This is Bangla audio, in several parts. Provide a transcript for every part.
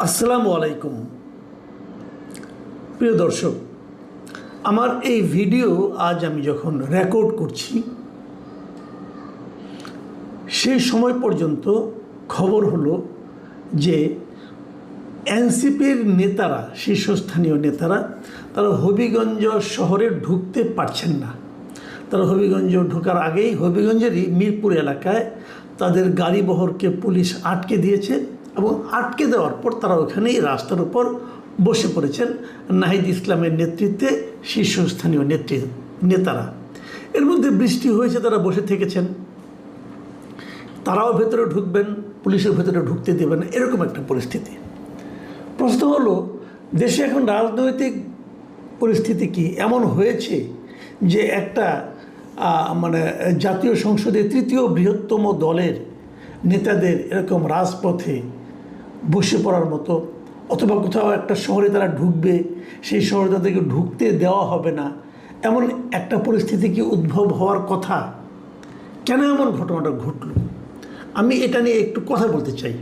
আসসালামু আলাইকুম প্রিয় দর্শক, আমার এই ভিডিও আজ আমি যখন রেকর্ড করছি সেই সময় পর্যন্ত খবর হলো যে এনসিপির নেতারা, শীর্ষস্থানীয় নেতারা, তারা হবিগঞ্জ শহরে ঢুকতে পারছেন না। তারা হবিগঞ্জ ঢোকার আগেই হবিগঞ্জেরই মিরপুর এলাকায় তাদের গাড়িবহরকে পুলিশ আটকে দিয়েছে এবং আটকে দেওয়ার পর তারা ওখানেই রাস্তার উপর বসে পড়েছেন নাহিদ ইসলামের নেতৃত্বে শীর্ষস্থানীয় নেতারা। এর মধ্যে বৃষ্টি হয়েছে, তারা বসে থেকেছেন, তারাও ভেতরে ঢুকবেন, পুলিশের ভেতরে ঢুকতে দেবেন, এরকম একটা পরিস্থিতি। প্রশ্ন হলো, দেশে এখন রাজনৈতিক পরিস্থিতি কি এমন হয়েছে যে একটা জাতীয় সংসদে তৃতীয় বৃহত্তম দলের নেতাদের এরকম রাজপথে বসে পড়ার মতো, অথবা কোথাও একটা শহরে তারা ঢুকবে, সেই শহরে তাদেরকে ঢুকতে দেওয়া হবে না, এমন একটা পরিস্থিতি কি উদ্ভব হওয়ার কথা? কেন এমন ঘটনাটা ঘটল? আমি এটা নিয়ে একটু কথা বলতে চাই।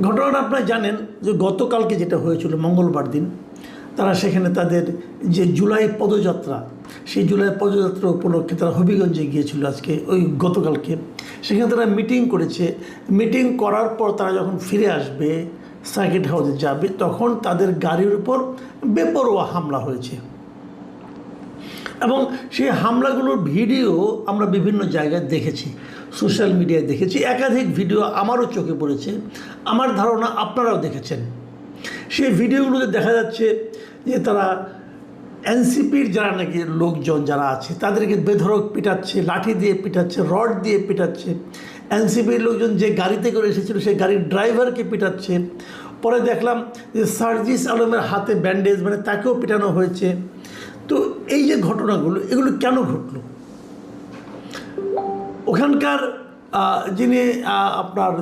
ঘটনাটা আপনারা জানেন যে গতকালকে যেটা হয়েছিল, মঙ্গলবার দিন, তারা সেখানে তাদের যে জুলাই পদযাত্রা, সেই জুলাই পদযাত্রা উপলক্ষে তারা হবিগঞ্জে গিয়েছিল আজকে, ওই গতকালকে। সেখানে তারা মিটিং করেছে। মিটিং করার পর তারা যখন ফিরে আসবে, সার্কিট হাউসে যাবে, তখন তাদের গাড়ির উপর বেপরোয়া হামলা হয়েছে এবং সেই হামলাগুলোর ভিডিও আমরা বিভিন্ন জায়গায় দেখেছি, সোশ্যাল মিডিয়ায় দেখেছি, একাধিক ভিডিও আমারও চোখে পড়েছে, আমার ধারণা আপনারাও দেখেছেন। সেই ভিডিওগুলোতে দেখা যাচ্ছে যে তারা এনসিপির যারা নাকি লোকজন যারা আছে তাদেরকে বেধড়ক পিটাচ্ছে, লাঠি দিয়ে পিটাচ্ছে, রড দিয়ে পিটাচ্ছে। এনসিপির লোকজন যে গাড়িতে করে এসেছিল সেই গাড়ির ড্রাইভারকে পিটাচ্ছে। পরে দেখলাম যে সার্জিস আলমের হাতে ব্যান্ডেজ, তাকেও পিটানো হয়েছে। তো এই যে ঘটনাগুলো, এগুলো কেন ঘটলো? ওখানকার যিনি আপনার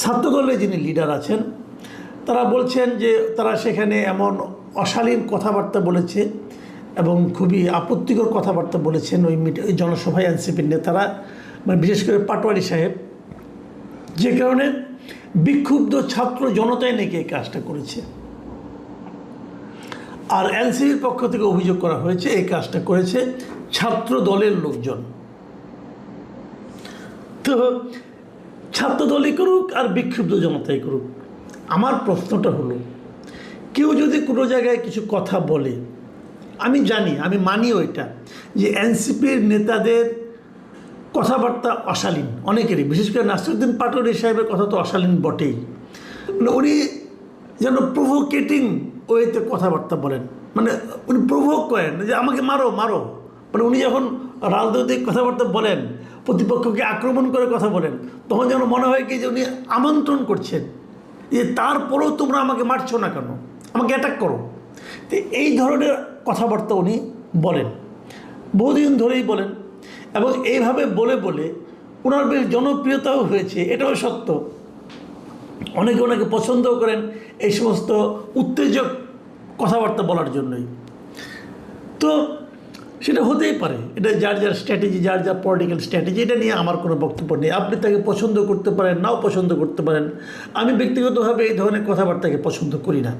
ছাত্রদলের যিনি লিডার আছেন, তারা বলছেন যে তারা সেখানে এমন অশালীন কথাবার্তা বলেছে এবং খুবই আপত্তিকর কথাবার্তা বলেছেন ওই জনসভায় এনসিপির নেতারা, বিশেষ করে পাটোয়ারি সাহেব, যে কারণে বিক্ষুব্ধ ছাত্র জনতায় নাকি এই কাজটা করেছে। আর এনসিপির পক্ষ থেকে অভিযোগ করা হয়েছে এই কাজটা করেছে ছাত্র দলের লোকজন। তো ছাত্র দলই করুক আর বিক্ষুব্ধ জনতাই করুক, আমার প্রশ্নটা হলো, কেউ যদি কোনো জায়গায় কিছু কথা বলে, আমি জানি, আমি মানিও এটা, যে এনসিপির নেতাদের কথাবার্তা অশালীন অনেকেরই, বিশেষ করে নাসিরুদ্দিন পাটোয়ারি সাহেবের কথা তো অশালীন বটেই। উনি যেন প্রভোকেটিং ওয়েতে কথাবার্তা বলেন, উনি প্রভোগ করেন যে আমাকে মারো মারো। উনি যখন রাজনৈতিক কথাবার্তা বলেন, প্রতিপক্ষকে আক্রমণ করে কথা বলেন, তখন যেন মনে হয় কি যে উনি আমন্ত্রণ করছেন যে তারপরেও তোমরা আমাকে মারছো না কেন, আমাকে অ্যাটাক করো। তো এই ধরনের কথাবার্তা উনি বলেন, বহুদিন ধরেই বলেন, এবং এইভাবে বলে বলে ওনার বেশ জনপ্রিয়তাও হয়েছে, এটাও সত্য। অনেকে ওনাকে পছন্দও করেন এই সমস্ত উত্তেজক কথাবার্তা বলার জন্যই। তো সেটা হতেই পারে, এটা যার যার স্ট্র্যাটেজি, যার যার পলিটিক্যাল স্ট্র্যাটেজি, এটা নিয়ে আমার কোনো বক্তব্য নেই। আপনি তাকে পছন্দ করতে পারেন, নাও পছন্দ করতে পারেন। আমি ব্যক্তিগতভাবে এই ধরনের কথাবার্তাকে পছন্দ করি না।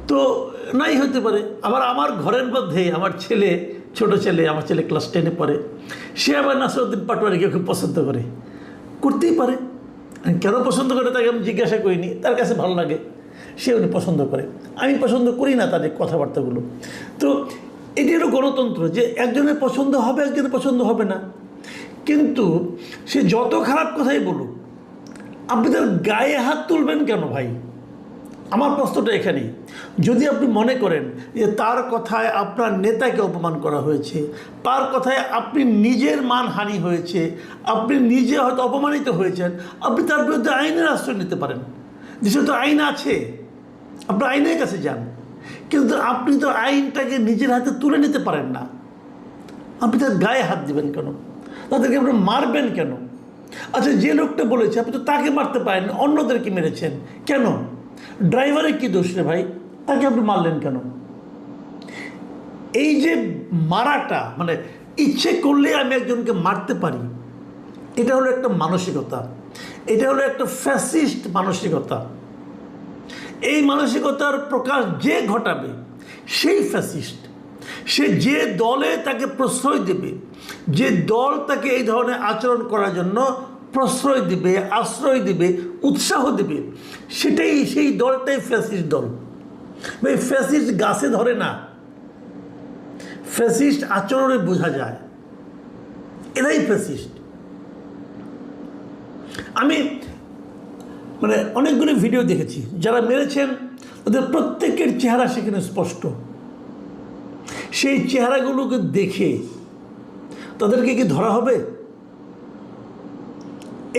তো নাই হতে পারে। আবার আমার ঘরের মধ্যে আমার ছেলে, ছোট ছেলে, আমার ছেলে ক্লাস 10-এ পড়ে, সে আবার নাসিরুদ্দিন পাটোয়ারিকে খুব পছন্দ করে, করতেই পারে। কেন পছন্দ করে তাকে আমি জিজ্ঞাসা করিনি, তার কাছে ভালো লাগে, সে উনি পছন্দ করে, আমি পছন্দ করি না তাদের কথাবার্তাগুলো। তো এটি হলো গণতন্ত্র, যে একজনের পছন্দ হবে, একজনের পছন্দ হবে না। কিন্তু সে যত খারাপ কথাই বলুক, আপনি তার গায়ে হাত তুলবেন কেন ভাই? আমার প্রশ্নটা এখানেই। যদি আপনি মনে করেন যে তার কথায় আপনার নেতাকে অপমান করা হয়েছে, তার কথায় আপনি নিজের মানহানি হয়েছে, আপনি নিজে হয়তো অপমানিত হয়েছেন, আপনি তার বিরুদ্ধে আইনের আশ্রয় নিতে পারেন। দেশে তো আইন আছে, আপনার আইনের কাছে যান। কিন্তু আপনি তো আইনটাকে নিজের হাতে তুলে নিতে পারেন না। আপনি তার গায়ে হাত দিবেন কেন? তাদেরকে আপনি মারবেন কেন? আচ্ছা, যে লোকটা বলেছে আপনি তো তাকে মারতে পারেন, অন্যদেরকে মেরেছেন কেন? ড্রাইভারের কি দোষ রে ভাই, তাকে আপনি মারলেন কেন? এই যে মারাটা, ইচ্ছে করলে আমি একজনকে মারতে পারি, এটা হলো একটা মানসিকতা। এটা হলো একটা ফ্যাসিস্ট মানসিকতা। এই মানসিকতার প্রকাশ যে ঘটাবে সেই ফ্যাসিস্ট। সে যে দলে তাকে প্রশ্রয় দেবে, যে দল তাকে এই ধরনের আচরণ করার জন্য প্রশ্রয় দিবে, আশ্রয় দিবে, উৎসাহ দিবে, সেই দলটাই ফ্যাসিস্ট দল। এই ফ্যাসিস্ট গাছে ধরে না, ফ্যাসিস্ট আচরণে বোঝা যায়, এরাই ফ্যাসিস্ট। আমি অনেকগুলো ভিডিও দেখেছি, যারা মেরেছেন তাদের প্রত্যেকের চেহারা সেখানে স্পষ্ট। সেই চেহারাগুলোকে দেখে তাদেরকে কি ধরা হবে?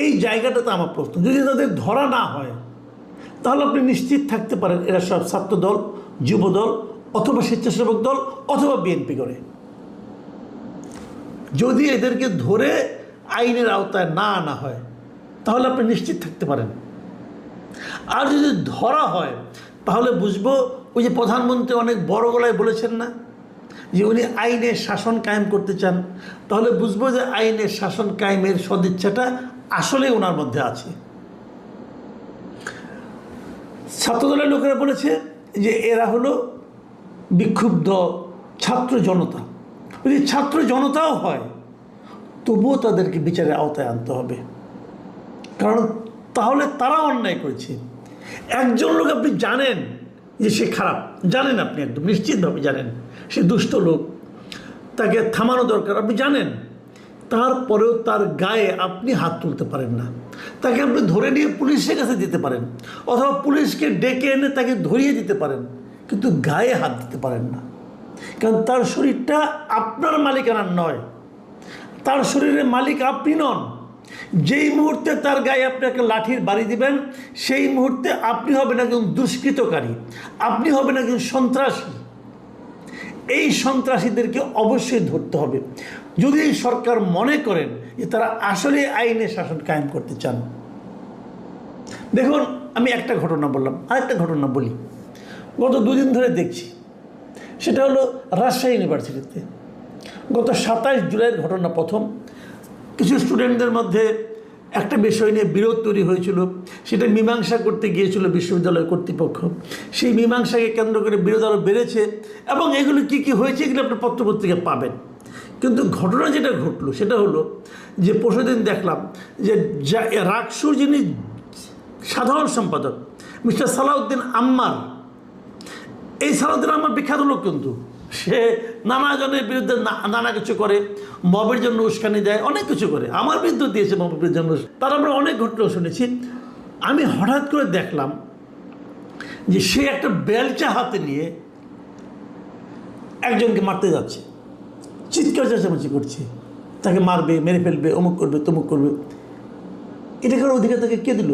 এই জায়গাটাতে আমার প্রশ্ন। যদি তাদের ধরা না হয় তাহলে আপনি নিশ্চিত থাকতে পারেন এরা সব ছাত্র দল, যুব দল, অথবা স্বেচ্ছাসেবক দল, অথবা বিএনপি করে। যদি এদেরকে ধরে আইনের আওতায় না আনা হয় তাহলে আপনি নিশ্চিত থাকতে পারেন। আর যদি ধরা হয় তাহলে বুঝবো, ওই যে প্রধানমন্ত্রী অনেক বড় গলায় বলেছেন না যে উনি আইনের শাসন কায়েম করতে চান, তাহলে বুঝবো যে আইনের শাসন কায়েমের সদিচ্ছাটা আসলে ওনার মধ্যে আছে। ছাত্রদলের লোকেরা বলেছে যে এরা হলো বিক্ষুব্ধ ছাত্র জনতা। যদি ছাত্র জনতাও হয় তবুও তাদেরকে বিচারের আওতায় আনতে হবে, কারণ তাহলে তারা অন্যায় করেছে। একজন লোক আপনি জানেন যে সে খারাপ, জানেন, আপনি একদম নিশ্চিতভাবে জানেন সে দুষ্ট লোক, তাকে থামানো দরকার, আপনি জানেন, তারপরেও তার গায়ে আপনি হাত তুলতে পারেন না। তাকে আপনি ধরে নিয়ে পুলিশের কাছে দিতে পারেন, অথবা পুলিশকে ডেকে এনে তাকে ধরিয়ে দিতে পারেন, কিন্তু গায়ে হাত দিতে পারেন না, কারণ তার শরীরটা আপনার মালিকানার নয়, তার শরীরের মালিক আপনি নন। যেই মুহূর্তে তার গায়ে আপনি একটা লাঠির বাড়ি দিবেন, সেই মুহূর্তে আপনি হবেন একজন দুষ্কৃতকারী, আপনি হবেন একজন সন্ত্রাসী। এই সন্ত্রাসীদেরকে অবশ্যই ধরতে হবে, যদি সরকার মনে করেন যে তারা আসলে আইনের শাসন কায়েম করতে চান। দেখুন, আমি একটা ঘটনা বললাম, আরেকটা ঘটনা বলি। গত দুদিন ধরে দেখছি, সেটা হলো রাজশাহী ইউনিভার্সিটিতে গত 27 জুলাইয়ের ঘটনা। প্রথম কিছু স্টুডেন্টদের মধ্যে একটা বিষয় নিয়ে বিরোধ তৈরি হয়েছিল, সেটা মীমাংসা করতে গিয়েছিল বিশ্ববিদ্যালয় কর্তৃপক্ষ। সেই মীমাংসাকে কেন্দ্র করে বিরোধ আরও বেড়েছে, এবং এগুলো কী কী হয়েছে এগুলো আপনার পত্রপত্রিকা পাবেন। কিন্তু ঘটনা যেটা ঘটলো সেটা হলো যে পরশুদিন দেখলাম যে রাকসুর যিনি সাধারণ সম্পাদক মিস্টার সালাউদ্দিন আম্মার, এই সালাউদ্দিন আম্মার বিখ্যাত লোক, কিন্তু সে নানা জনের বিরুদ্ধে নানা কিছু করে, মবের জন্য উস্কানি দেয়, অনেক কিছু করে। আমার বিরুদ্ধে দিয়েছে মবের জন্য, তার আমরা অনেক ঘটনা শুনেছি। আমি হঠাৎ করে দেখলাম যে সে একটা বেলচা হাতে নিয়ে একজনকে মারতে যাচ্ছে, চিৎকার চেঁচামেচি করছে, তাকে মারবে, মেরে ফেলবে, অমুক করবে, তমুক করবে। এটা কারোর অধিকার তাকে কে দিল?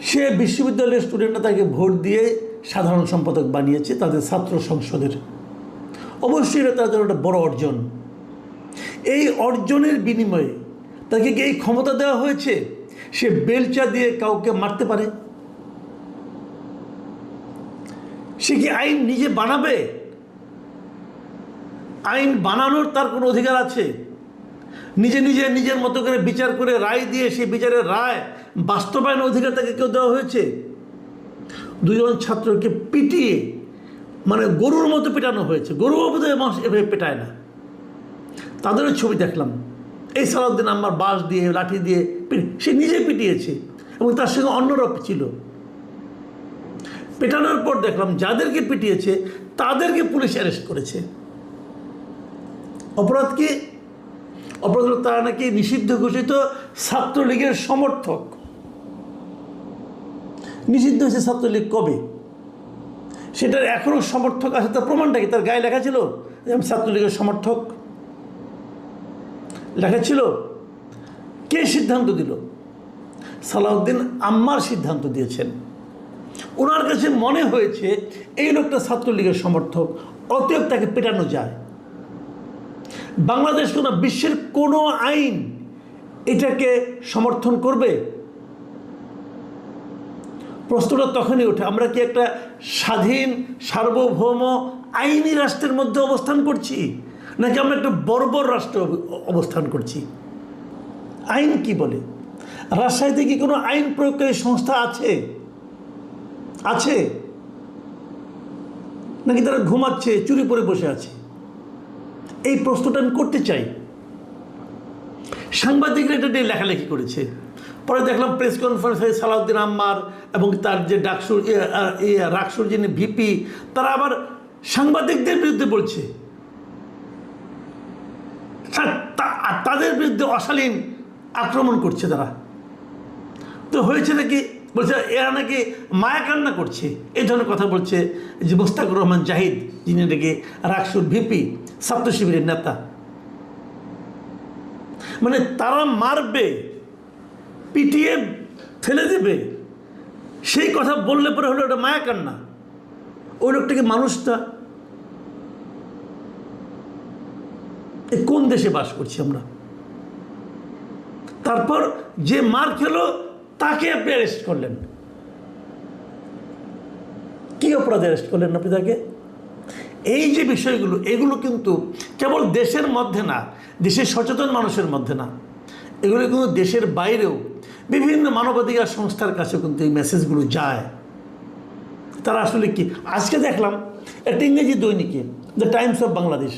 সে বিশ্ববিদ্যালয়ের স্টুডেন্টরা তাকে ভোট দিয়ে সাধারণ সম্পাদক বানিয়েছে তাদের ছাত্র সংসদের। অবশ্যই এটা তাদের একটা বড় অর্জন। এই অর্জনের বিনিময়ে তাকে কি এই ক্ষমতা দেওয়া হয়েছে সে বেলচা দিয়ে কাউকে মারতে পারে? সে কি আইন নিজে বানাবে? আইন বানানোর তার কোনো অধিকার আছে? নিজের মতো করে বিচার করে রায় দিয়ে সেই বিচারের রায় বাস্তবায়ন অধিকার তাকে কেউ দেওয়া হয়েছে? দুজন ছাত্রকে পিটিয়ে, গরুর মতো পেটানো হয়েছে। গরুও বোধহয় মানুষ এভাবে পেটায় না। তাদেরও ছবি দেখলাম। এই সালাউদ্দিন আম্মার বাঁশ দিয়ে, লাঠি দিয়ে সে নিজে পিটিয়েছে, এবং তার সঙ্গে অন্যরা ছিল। পেটানোর পর দেখলাম যাদেরকে পিটিয়েছে তাদেরকে পুলিশ অ্যারেস্ট করেছে। অপরাধ কি? অপরাধ হলো তারা নাকি নিষিদ্ধ ঘোষিত ছাত্রলীগের সমর্থক। নিষিদ্ধ হয়েছে ছাত্রলীগ কবে? সেটার এখনও সমর্থক আছে, তার প্রমাণটা কি? তার গায়ে লেখা ছিল যে আমি ছাত্রলীগের সমর্থক, লেখা ছিল। কে সিদ্ধান্ত দিল? সালাউদ্দিন আম্মার সিদ্ধান্ত দিয়েছেন। ওনার কাছে মনে হয়েছে এই লোকটা ছাত্রলীগের সমর্থক, অতএব তাকে পেটানো যায়। বাংলাদেশ কোনো বিশ্বের কোনো আইন এটাকে সমর্থন করবে? প্রশ্নটা তখনই ওঠে, আমরা কি একটা স্বাধীন সার্বভৌম আইনি রাষ্ট্রের মধ্যে অবস্থান করছি, নাকি আমরা একটা বর্বর রাষ্ট্রে অবস্থান করছি? আইন কি বলে? রাজশাহীতে কি কোনো আইন প্রয়োগকারী সংস্থা আছে? আছে নাকি তারা ঘুমাচ্ছে, চুরি পরে বসে আছে? এই প্রশ্নটা আমি করতে চাই। সাংবাদিকরা এটা নিয়ে লেখালেখি করেছে, পরে দেখলাম প্রেস কনফারেন্সে সালাউদ্দিন আম্মার এবং তার যে রাকসুর যিনি ভিপি, তারা আবার সাংবাদিকদের বিরুদ্ধে বলছে, তাদের বিরুদ্ধে অশালীন আক্রমণ করছে তারা। তো হয়েছে নাকি, বলছে এরা নাকি মায়া কান্না করছে, এই ধরনের কথা বলছে যে মোস্তাকুর রহমান জাহিদ, যিনি নাকি রাকসুর ভিপি, ছাত্র শিবিরের নেতা। মানে তারা মারবে, পিটিয়ে ফেলে দেবে, সেই কথা বললে পরে হলো ওটা মায়া কান্না। ওই লোকটাকে মানুষটা, কোন দেশে বাস করছি আমরা? তারপর যে মার খেলো তাকে আপনি অ্যারেস্ট করলেন, কি অপরাধে অ্যারেস্ট করলেন আপনি তাকে? এই যে বিষয়গুলো, এগুলো কিন্তু কেবল দেশের মধ্যে না, দেশের সচেতন মানুষের মধ্যে না, এগুলো কিন্তু দেশের বাইরেও বিভিন্ন মানবাধিকার সংস্থার কাছে কিন্তু এই মেসেজগুলো যায়। তারা আসলে কি, আজকে দেখলাম একটা ইংরেজি দৈনিকে, দ্য টাইমস অফ বাংলাদেশ,